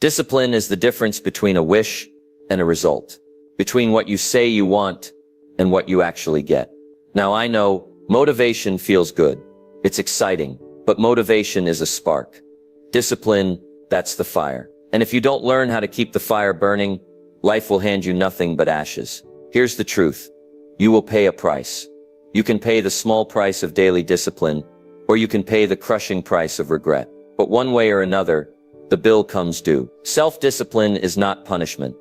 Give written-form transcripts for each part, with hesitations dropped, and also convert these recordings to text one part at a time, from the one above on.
Discipline is the difference between a wish and a result, between what you say you want and what you actually get. Now I know motivation feels good. It's exciting, but motivation is a spark. Discipline, that's the fire. And if you don't learn how to keep the fire burning, life will hand you nothing but ashes. Here's the truth. You will pay a price. You can pay the small price of daily discipline, or you can pay the crushing price of regret. But one way or another, the bill comes due. Self-discipline is not punishment.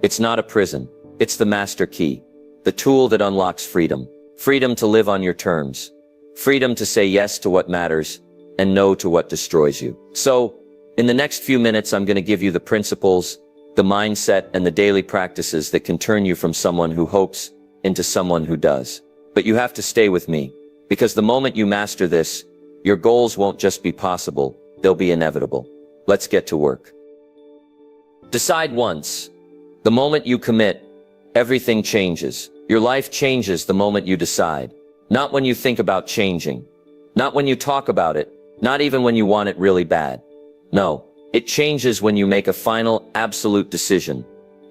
It's not a prison. It's the master key, the tool that unlocks freedom. Freedom to live on your terms. Freedom to say yes to what matters and no to what destroys you. So, in the next few minutes, I'm going to give you the principles, the mindset, and the daily practices that can turn you from someone who hopes into someone who does. But you have to stay with me, because the moment you master this, your goals won't just be possible, they'll be inevitable. Let's get to work. Decide once. The moment you commit, everything changes. Your life changes the moment you decide. Not when you think about changing. Not when you talk about it. Not even when you want it really bad. No, it changes when you make a final, absolute decision.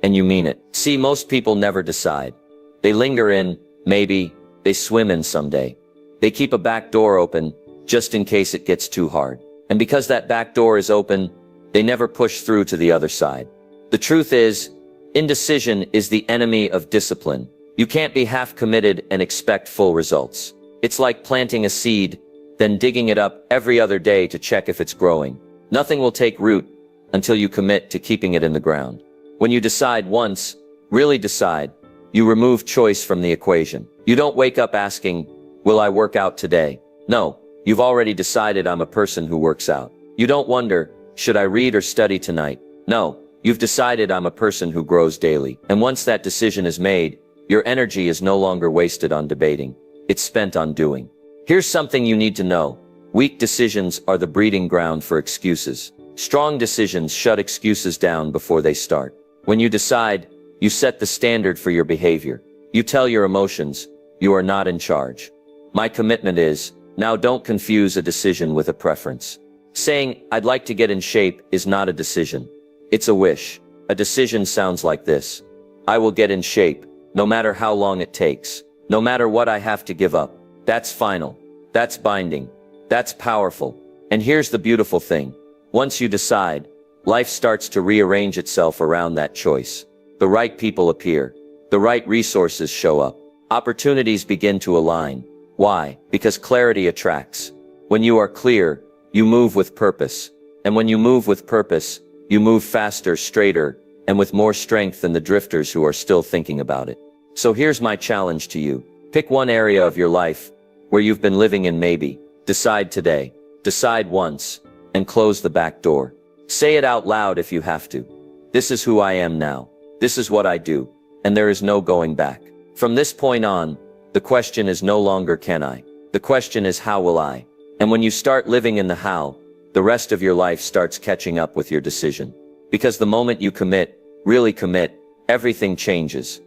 And you mean it. See, most people never decide. They linger in, maybe, they swim in someday. They keep a back door open, just in case it gets too hard. And because that back door is open, they never push through to the other side. The truth is, indecision is the enemy of discipline. You can't be half committed and expect full results. It's like planting a seed, then digging it up every other day to check if it's growing. Nothing will take root until you commit to keeping it in the ground. When you decide once, really decide, you remove choice from the equation. You don't wake up asking, will I work out today? No, you've already decided I'm a person who works out. You don't wonder, should I read or study tonight? No, you've decided I'm a person who grows daily. And once that decision is made, your energy is no longer wasted on debating. It's spent on doing. Here's something you need to know. Weak decisions are the breeding ground for excuses. Strong decisions shut excuses down before they start. When you decide, you set the standard for your behavior. You tell your emotions, you are not in charge. My commitment is, now don't confuse a decision with a preference. Saying, I'd like to get in shape is not a decision. It's a wish. A decision sounds like this. I will get in shape, no matter how long it takes. No matter what I have to give up. That's final. That's binding. That's powerful. And here's the beautiful thing. Once you decide, life starts to rearrange itself around that choice. The right people appear. The right resources show up. Opportunities begin to align. Why? Because clarity attracts. When you are clear, you move with purpose. And when you move with purpose, you move faster, straighter, and with more strength than the drifters who are still thinking about it. So here's my challenge to you. Pick one area of your life where you've been living in maybe. Decide today. Decide once. And close the back door. Say it out loud if you have to. This is who I am now. This is what I do. And there is no going back. From this point on, the question is no longer can I. The question is how will I? And when you start living in the how, the rest of your life starts catching up with your decision. Because the moment you commit, really commit, everything changes.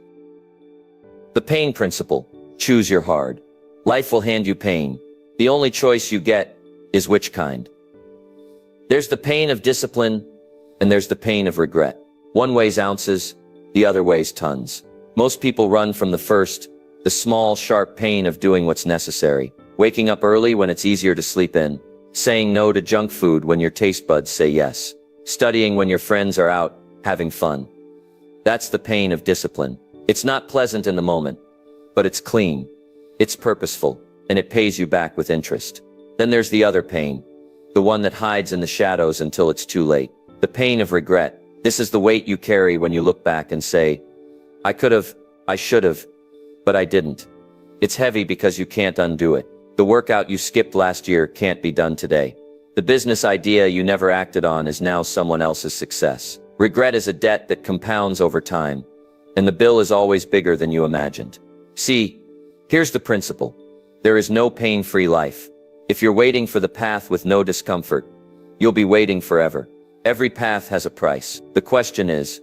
The pain principle. Choose your hard. Life will hand you pain. The only choice you get is which kind. There's the pain of discipline, and there's the pain of regret. One weighs ounces, the other weighs tons. Most people run from the first, the small, sharp pain of doing what's necessary. Waking up early when it's easier to sleep in. Saying no to junk food when your taste buds say yes. Studying when your friends are out, having fun. That's the pain of discipline. It's not pleasant in the moment, but it's clean. It's purposeful, and it pays you back with interest. Then there's the other pain. The one that hides in the shadows until it's too late. The pain of regret. This is the weight you carry when you look back and say, I could have, I should have, but I didn't. It's heavy because you can't undo it. The workout you skipped last year can't be done today. The business idea you never acted on is now someone else's success. Regret is a debt that compounds over time, and the bill is always bigger than you imagined. See, here's the principle. There is no pain-free life. If you're waiting for the path with no discomfort, you'll be waiting forever. Every path has a price. The question is,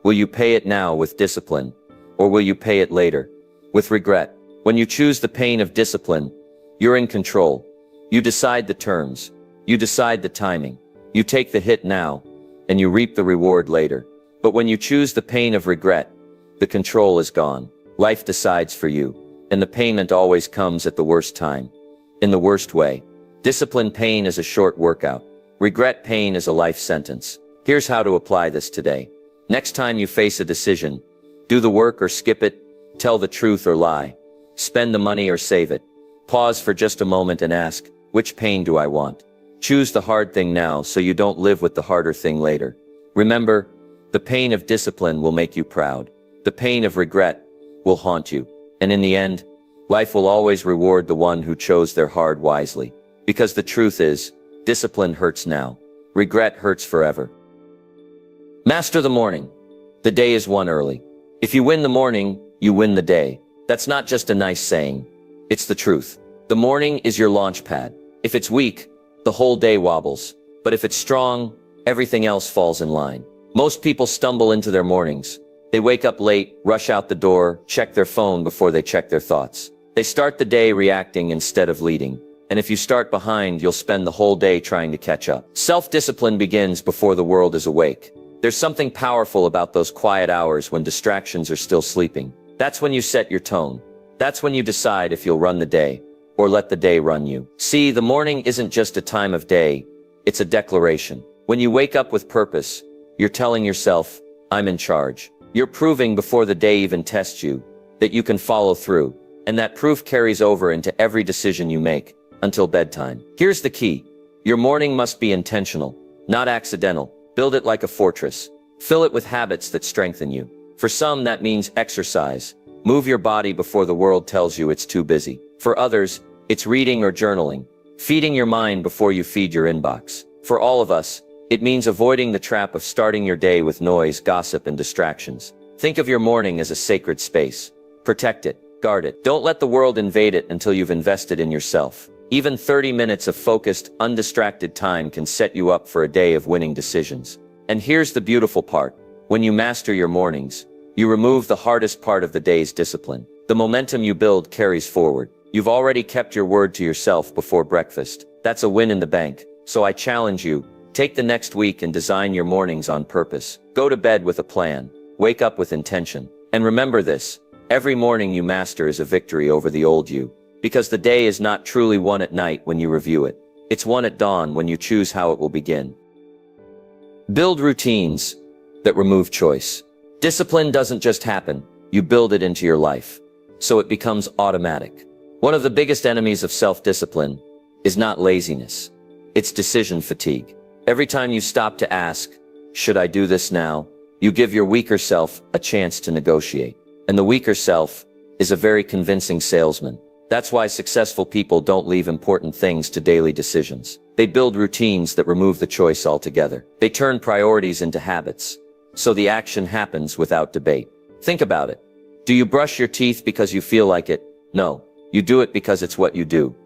will you pay it now with discipline, or will you pay it later with regret? When you choose the pain of discipline, you're in control. You decide the terms. You decide the timing. You take the hit now, and you reap the reward later. But when you choose the pain of regret, the control is gone. Life decides for you, and the payment always comes at the worst time. In the worst way. Discipline pain is a short workout. Regret pain is a life sentence. Here's how to apply this today. Next time you face a decision, do the work or skip it, tell the truth or lie, spend the money or save it. Pause for just a moment and ask, which pain do I want? Choose the hard thing now so you don't live with the harder thing later. Remember, the pain of discipline will make you proud. The pain of regret will haunt you. And in the end, life will always reward the one who chose their hard wisely. Because the truth is, discipline hurts now. Regret hurts forever. Master the morning. The day is won early. If you win the morning, you win the day. That's not just a nice saying. It's the truth. The morning is your launch pad. If it's weak, the whole day wobbles. But if it's strong, everything else falls in line. Most people stumble into their mornings. They wake up late, rush out the door, check their phone before they check their thoughts. They start the day reacting instead of leading. And if you start behind, you'll spend the whole day trying to catch up. Self-discipline begins before the world is awake. There's something powerful about those quiet hours when distractions are still sleeping. That's when you set your tone. That's when you decide if you'll run the day, or let the day run you. See, the morning isn't just a time of day, it's a declaration. When you wake up with purpose, you're telling yourself, I'm in charge. You're proving before the day even tests you, that you can follow through. And that proof carries over into every decision you make, until bedtime. Here's the key. Your morning must be intentional, not accidental. Build it like a fortress. Fill it with habits that strengthen you. For some, that means exercise. Move your body before the world tells you it's too busy. For others, it's reading or journaling. Feeding your mind before you feed your inbox. For all of us, it means avoiding the trap of starting your day with noise, gossip, and distractions. Think of your morning as a sacred space. Protect it. Guard it. Don't let the world invade it until you've invested in yourself. Even 30 minutes of focused, undistracted time can set you up for a day of winning decisions. And here's the beautiful part. When you master your mornings, you remove the hardest part of the day's discipline. The momentum you build carries forward. You've already kept your word to yourself before breakfast. That's a win in the bank. So I challenge you, take the next week and design your mornings on purpose. Go to bed with a plan. Wake up with intention. And remember this, every morning you master is a victory over the old you. Because the day is not truly won at night when you review it. It's won at dawn when you choose how it will begin. Build routines that remove choice. Discipline doesn't just happen, you build it into your life. So it becomes automatic. One of the biggest enemies of self-discipline is not laziness. It's decision fatigue. Every time you stop to ask, should I do this now? You give your weaker self a chance to negotiate. And the weaker self is a very convincing salesman. That's why successful people don't leave important things to daily decisions. They build routines that remove the choice altogether. They turn priorities into habits. So the action happens without debate. Think about it. Do you brush your teeth because you feel like it? No. You do it because it's what you do.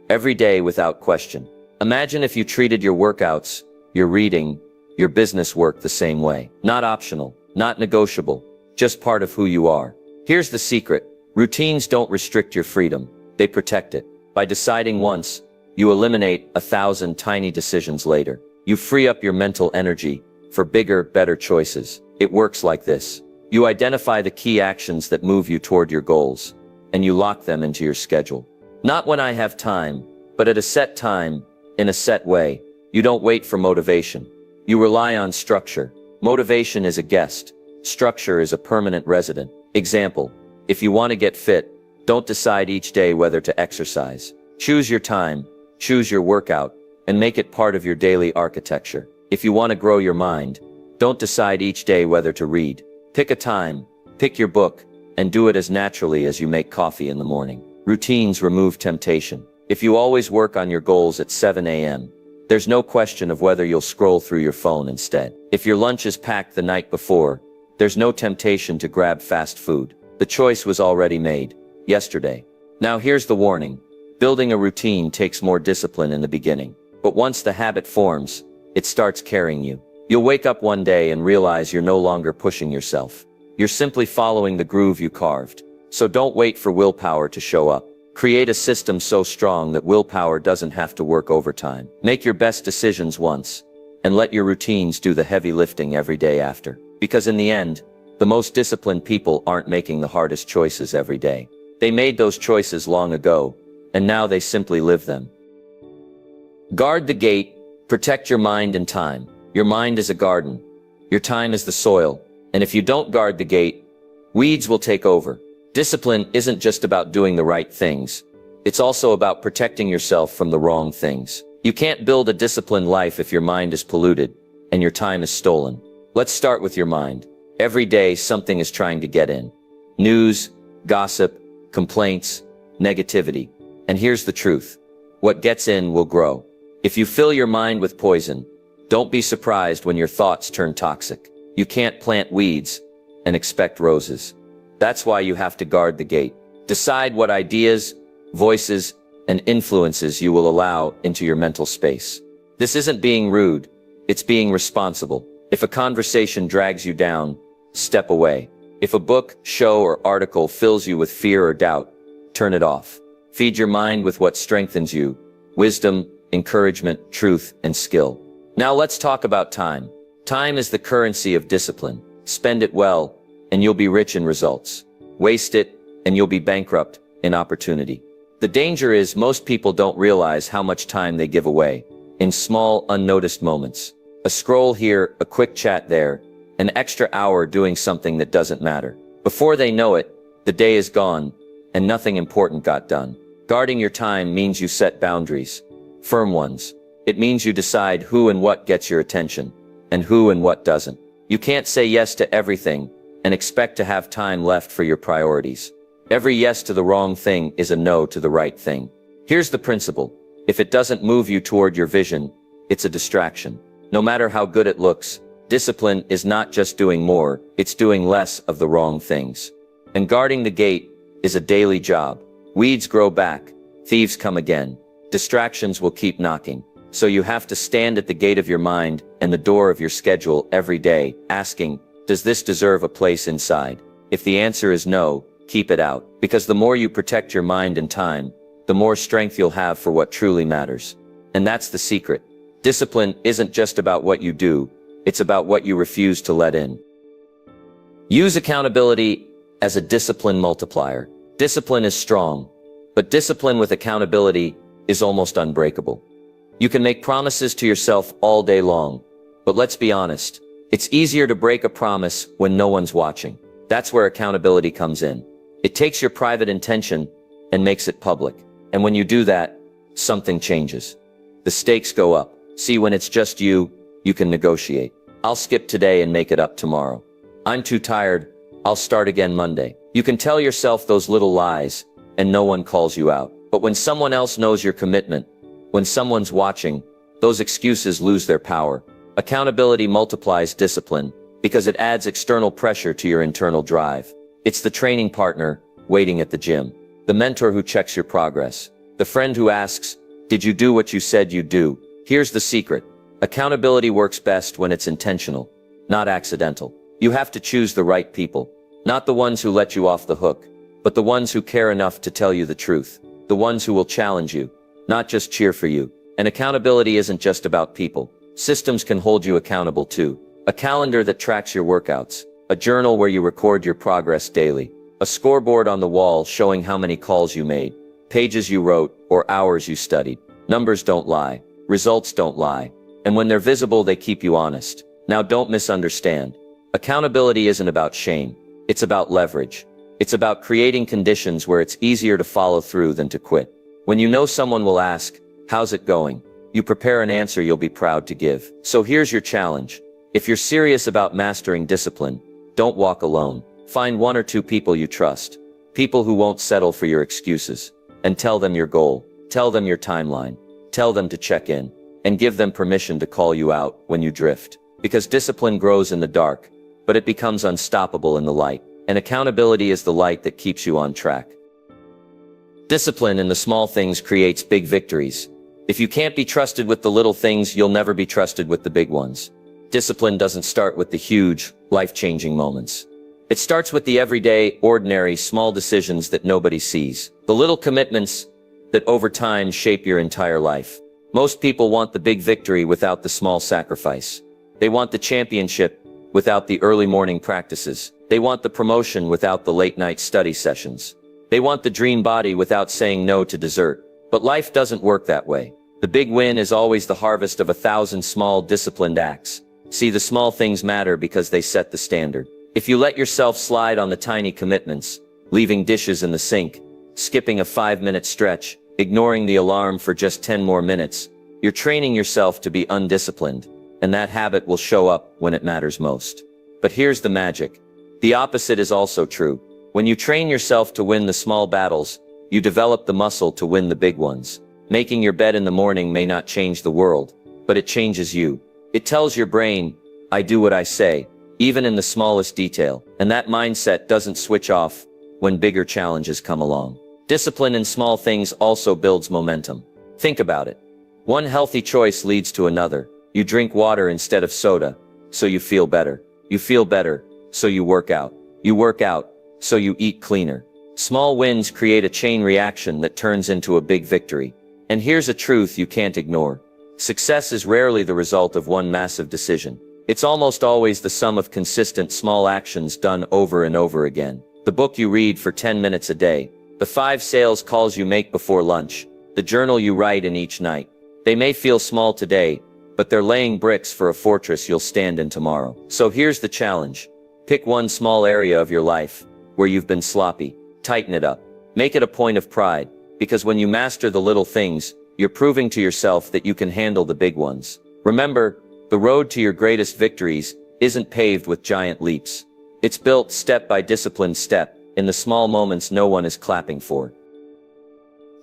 Every day without question. Imagine if you treated your workouts, your reading, your business work the same way. Not optional, not negotiable, just part of who you are. Here's the secret. Routines don't restrict your freedom. They protect it. By deciding once, you eliminate 1,000 tiny decisions later. You free up your mental energy for bigger, better choices. It works like this. You identify the key actions that move you toward your goals, and you lock them into your schedule. Not when I have time, but at a set time, in a set way. You don't wait for motivation. You rely on structure. Motivation is a guest. Structure is a permanent resident. Example, if you want to get fit, don't decide each day whether to exercise. Choose your time, choose your workout, and make it part of your daily architecture. If you want to grow your mind, don't decide each day whether to read. Pick a time, pick your book, and do it as naturally as you make coffee in the morning. Routines remove temptation. If you always work on your goals at 7 a.m., there's no question of whether you'll scroll through your phone instead. If your lunch is packed the night before, there's no temptation to grab fast food. The choice was already made. Yesterday. Now here's the warning. Building a routine takes more discipline in the beginning. But once the habit forms, it starts carrying you. You'll wake up one day and realize you're no longer pushing yourself. You're simply following the groove you carved. So don't wait for willpower to show up. Create a system so strong that willpower doesn't have to work overtime. Make your best decisions once, and let your routines do the heavy lifting every day after. Because in the end, the most disciplined people aren't making the hardest choices every day. They made those choices long ago, and now they simply live them. Guard the gate, protect your mind and time. Your mind is a garden. Your time is the soil. And if you don't guard the gate, weeds will take over. Discipline isn't just about doing the right things. It's also about protecting yourself from the wrong things. You can't build a disciplined life if your mind is polluted and your time is stolen. Let's start with your mind. Every day, something is trying to get in. News, gossip, complaints, negativity. And here's the truth. What gets in will grow. If you fill your mind with poison, don't be surprised when your thoughts turn toxic. You can't plant weeds and expect roses. That's why you have to guard the gate. Decide what ideas, voices, and influences you will allow into your mental space. This isn't being rude, it's being responsible. If a conversation drags you down, step away. If a book, show, or article fills you with fear or doubt, turn it off. Feed your mind with what strengthens you: wisdom, encouragement, truth, and skill. Now let's talk about time. Time is the currency of discipline. Spend it well, and you'll be rich in results. Waste it, and you'll be bankrupt in opportunity. The danger is most people don't realize how much time they give away in small, unnoticed moments. A scroll here, a quick chat there, an extra hour doing something that doesn't matter. Before they know it, the day is gone, and nothing important got done. Guarding your time means you set boundaries, firm ones. It means you decide who and what gets your attention, and who and what doesn't. You can't say yes to everything and expect to have time left for your priorities. Every yes to the wrong thing is a no to the right thing. Here's the principle. If it doesn't move you toward your vision, it's a distraction. No matter how good it looks, discipline is not just doing more, it's doing less of the wrong things. And guarding the gate is a daily job. Weeds grow back, thieves come again, distractions will keep knocking. So you have to stand at the gate of your mind and the door of your schedule every day, asking, does this deserve a place inside? If the answer is no, keep it out. Because the more you protect your mind and time, the more strength you'll have for what truly matters. And that's the secret. Discipline isn't just about what you do, it's about what you refuse to let in. Use accountability as a discipline multiplier. Discipline is strong, but discipline with accountability is almost unbreakable. You can make promises to yourself all day long, but let's be honest, it's easier to break a promise when no one's watching. That's where accountability comes in. It takes your private intention and makes it public. And when you do that, something changes. The stakes go up. See, when it's just you, you can negotiate. I'll skip today and make it up tomorrow. I'm too tired. I'll start again Monday. You can tell yourself those little lies, and no one calls you out. But when someone else knows your commitment, when someone's watching, those excuses lose their power. Accountability multiplies discipline because it adds external pressure to your internal drive. It's the training partner waiting at the gym, the mentor who checks your progress, the friend who asks, did you do what you said you'd do? Here's the secret. Accountability works best when it's intentional, not accidental. You have to choose the right people, not the ones who let you off the hook, but the ones who care enough to tell you the truth, the ones who will challenge you, not just cheer for you. And accountability isn't just about people. Systems can hold you accountable too. A calendar that tracks your workouts, a journal where you record your progress daily, a scoreboard on the wall showing how many calls you made, pages you wrote, or hours you studied. Numbers don't lie. Results don't lie. And when they're visible, they keep you honest. Now don't misunderstand. Accountability isn't about shame. It's about leverage. It's about creating conditions where it's easier to follow through than to quit. When you know someone will ask, how's it going? You prepare an answer you'll be proud to give. So here's your challenge. If you're serious about mastering discipline, don't walk alone. Find one or two people you trust. People who won't settle for your excuses. And tell them your goal. Tell them your timeline. Tell them to check in. And give them permission to call you out when you drift. Because discipline grows in the dark, but it becomes unstoppable in the light. And accountability is the light that keeps you on track. Discipline in the small things creates big victories. If you can't be trusted with the little things, you'll never be trusted with the big ones. Discipline doesn't start with the huge, life-changing moments. It starts with the everyday, ordinary, small decisions that nobody sees. The little commitments that over time shape your entire life. Most people want the big victory without the small sacrifice. They want the championship without the early morning practices. They want the promotion without the late night study sessions. They want the dream body without saying no to dessert. But life doesn't work that way. The big win is always the harvest of 1,000 small disciplined acts. See, the small things matter because they set the standard. If you let yourself slide on the tiny commitments, leaving dishes in the sink, skipping a 5-minute stretch, ignoring the alarm for just 10 more minutes, you're training yourself to be undisciplined, and that habit will show up when it matters most. But here's the magic. The opposite is also true. When you train yourself to win the small battles, you develop the muscle to win the big ones. Making your bed in the morning may not change the world, but it changes you. It tells your brain, I do what I say, even in the smallest detail, and that mindset doesn't switch off when bigger challenges come along. Discipline in small things also builds momentum. Think about it. One healthy choice leads to another. You drink water instead of soda, so you feel better. You feel better, so you work out. You work out, so you eat cleaner. Small wins create a chain reaction that turns into a big victory. And here's a truth you can't ignore. Success is rarely the result of one massive decision. It's almost always the sum of consistent small actions done over and over again. The book you read for 10 minutes a day, the 5 sales calls you make before lunch, the journal you write in each night. They may feel small today, but they're laying bricks for a fortress you'll stand in tomorrow. So here's the challenge. Pick one small area of your life where you've been sloppy. Tighten it up. Make it a point of pride, because when you master the little things, you're proving to yourself that you can handle the big ones. Remember, the road to your greatest victories isn't paved with giant leaps. It's built step by disciplined step, in the small moments no one is clapping for.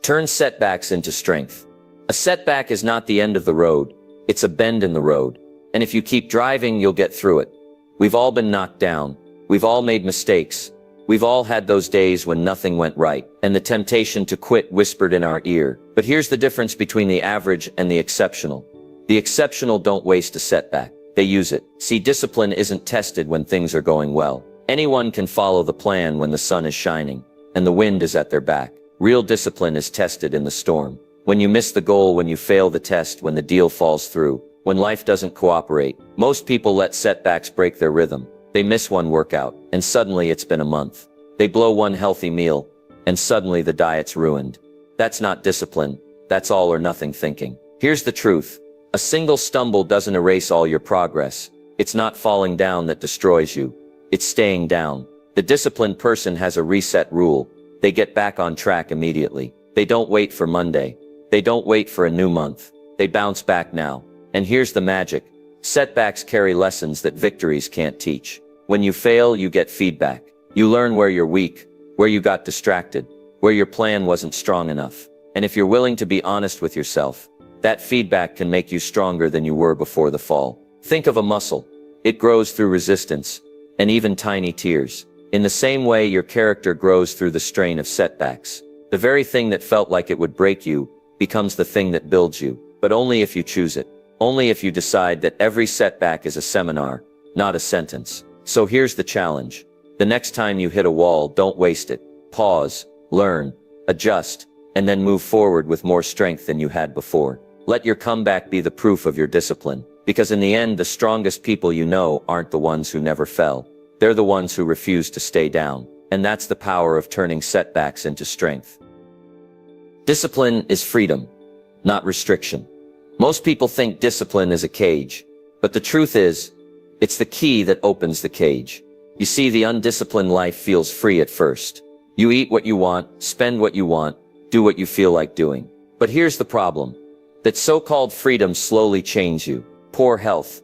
Turn setbacks into strength. A setback is not the end of the road, it's a bend in the road. And if you keep driving, you'll get through it. We've all been knocked down. We've all made mistakes. We've all had those days when nothing went right, and the temptation to quit whispered in our ear. But here's the difference between the average and the exceptional. The exceptional don't waste a setback. They use it. See, discipline isn't tested when things are going well. Anyone can follow the plan when the sun is shining, and the wind is at their back. Real discipline is tested in the storm. When you miss the goal, when you fail the test, when the deal falls through, when life doesn't cooperate. Most people let setbacks break their rhythm. They miss one workout, and suddenly it's been a month. They blow one healthy meal, and suddenly the diet's ruined. That's not discipline. That's all or nothing thinking. Here's the truth. A single stumble doesn't erase all your progress. It's not falling down that destroys you. It's staying down. The disciplined person has a reset rule. They get back on track immediately. They don't wait for Monday. They don't wait for a new month. They bounce back now. And here's the magic. Setbacks carry lessons that victories can't teach. When you fail, you get feedback. You learn where you're weak, where you got distracted, where your plan wasn't strong enough. And if you're willing to be honest with yourself, that feedback can make you stronger than you were before the fall. Think of a muscle. It grows through resistance, and even tiny tears. In the same way, your character grows through the strain of setbacks. The very thing that felt like it would break you becomes the thing that builds you, but only if you choose it. Only if you decide that every setback is a seminar, not a sentence. So here's the challenge. The next time you hit a wall, don't waste it. Pause, learn, adjust, and then move forward with more strength than you had before. Let your comeback be the proof of your discipline, because in the end, the strongest people you know aren't the ones who never fell. They're the ones who refuse to stay down. And that's the power of turning setbacks into strength. Discipline is freedom, not restriction. Most people think discipline is a cage, but the truth is, it's the key that opens the cage. You see, the undisciplined life feels free at first. You eat what you want, spend what you want, do what you feel like doing. But here's the problem. That so-called freedom slowly chains you. Poor health,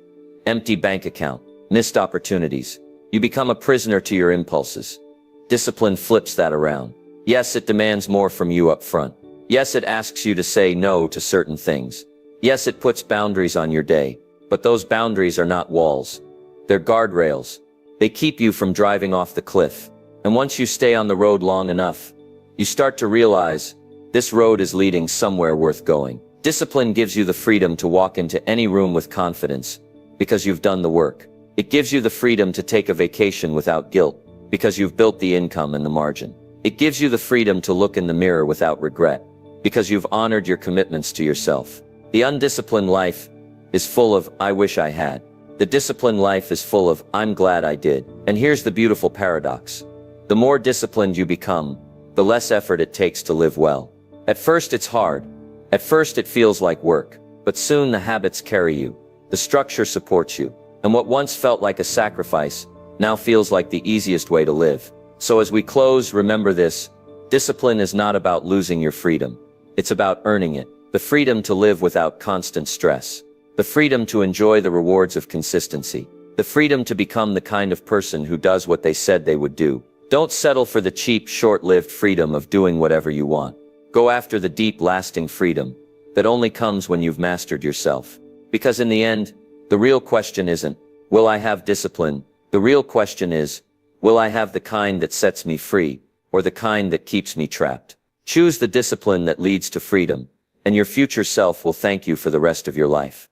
empty bank account, missed opportunities. You become a prisoner to your impulses. Discipline flips that around. Yes, it demands more from you up front. Yes, it asks you to say no to certain things. Yes, it puts boundaries on your day. But those boundaries are not walls. They're guardrails. They keep you from driving off the cliff. And once you stay on the road long enough, you start to realize this road is leading somewhere worth going. Discipline gives you the freedom to walk into any room with confidence because you've done the work. It gives you the freedom to take a vacation without guilt because you've built the income and the margin. It gives you the freedom to look in the mirror without regret because you've honored your commitments to yourself. The undisciplined life is full of, I wish I had. The disciplined life is full of, I'm glad I did. And here's the beautiful paradox. The more disciplined you become, the less effort it takes to live well. At first it's hard. At first it feels like work. But soon the habits carry you. The structure supports you. And what once felt like a sacrifice now feels like the easiest way to live. So as we close, remember this. Discipline is not about losing your freedom. It's about earning it. The freedom to live without constant stress. The freedom to enjoy the rewards of consistency. The freedom to become the kind of person who does what they said they would do. Don't settle for the cheap, short-lived freedom of doing whatever you want. Go after the deep, lasting freedom that only comes when you've mastered yourself. Because in the end, the real question isn't, will I have discipline? The real question is, will I have the kind that sets me free, or the kind that keeps me trapped? Choose the discipline that leads to freedom, and your future self will thank you for the rest of your life.